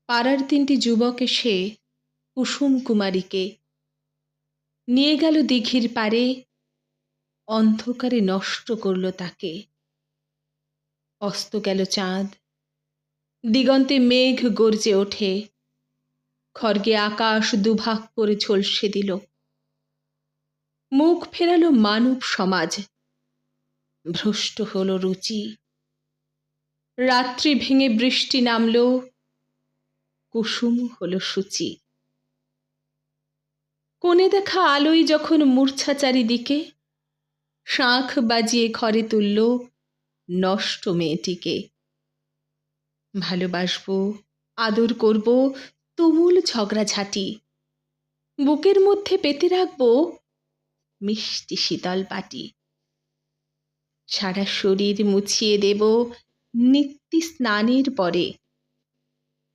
পাড়ার তিনটি যুবক এসে কুসুম কুমারীকে নিয়ে গেল দিঘির পাড়ে, অন্ধকারে নষ্ট করল তাকে। অস্ত গেল চাঁদ, দিগন্তে মেঘ গর্জে ওঠে, খড়গে আকাশ দুভাগ করে ঝলসে দিল। মুখ ফেরালো মানব সমাজ, ভ্রষ্ট হলো রুচি। রাত্রি ভেঙে বৃষ্টি নামল, কুসুম হলো সূচি। কোণে দেখা আলোই যখন মূর্ছা চারিদিকে, শাঁখ বাজিয়ে ঘরে তুলল নষ্ট মেয়েটিকে। ভালোবাসবো, আদর করব, তুমুল ঝগড়াঝাঁটি, বুকের মধ্যে পেতে রাখবো মিষ্টি শীতল পাটি। সারা শরীর মুছিয়ে দেব নিত্যি স্নানের পরে,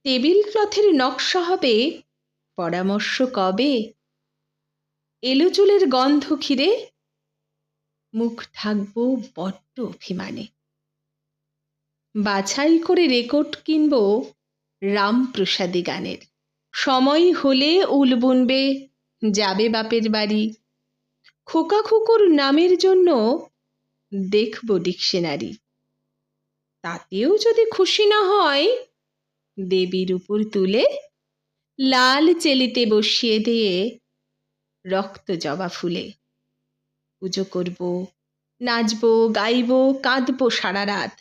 টেবিল ক্লথের নকশা হবে পরামর্শ কবে। এলো চুলের গন্ধ ঘিরে মুখ ঢাকবো বড্ড অভিমানে। বাছাই করে রেকর্ড কিনব রামপ্রসাদী গানের। সময় হলে উল বুনবে, যাবে বাপের বাড়ি। খোকা খুকুর নামের জন্য দেখব ডিকশনারি। তাতেও যদি খুশি না হয়, দেবীর উপর তুলে লাল চেলিতে বসিয়ে দিয়ে রক্ত জবা ফুলে। পুজো করব, নাচবো, গাইবো, কাঁদবো সারা রাত।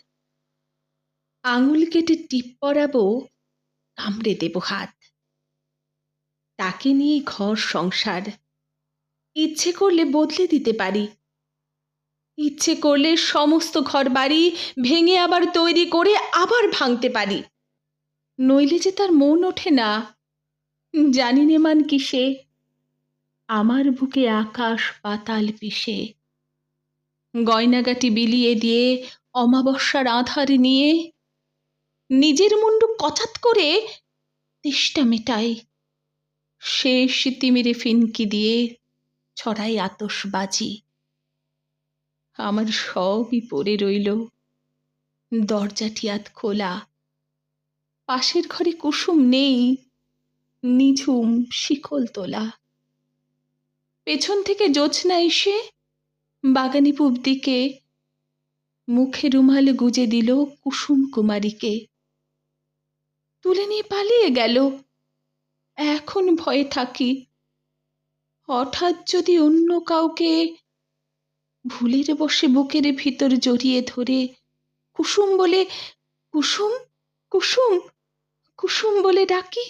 আঙুল কেটে টিপ পরাবো, কামড়ে দেব হাত। তাকে নিয়ে ঘর সংসার ইচ্ছে করলে বদলে দিতে পারি। ইচ্ছে করলে সমস্ত ঘর বাড়ি ভেঙে আবার তৈরি করে আবার ভাঙতে পারি। নইলে যে তার মন ওঠে না, জানি নে মান কিসে। আমার বুকে আকাশ পাতাল পিষে। গয়নাগাটি বিলিয়ে দিয়ে অমাবস্যার আধার নিয়ে নিজের মুন্ডু কচাত করে তেষ্টা মেটাই। শেষ তিমিরে ফিনকি দিয়ে ছড়াই আতশবাজি। আমার সবই পড়ে রইল, দরজাটি আধ খোলা। পাশের ঘরে কুসুম নেই, নিঝুম শিকল তোলা। পেছন থেকে জ্যোৎস্না এসে বাগানি পূব দিকে মুখে রুমাল গুজে দিল কুসুম কুমারীকে। তুলে নিয়ে পালিয়ে গেল, এখন ভয়ে থাকি। হঠাৎ যদি অন্য কাউকে ভুলের বসে বুকের ভিতর জড়িয়ে ধরে কুসুম বলে, কুসুম কুসুম কুসুম বলে ডাকি।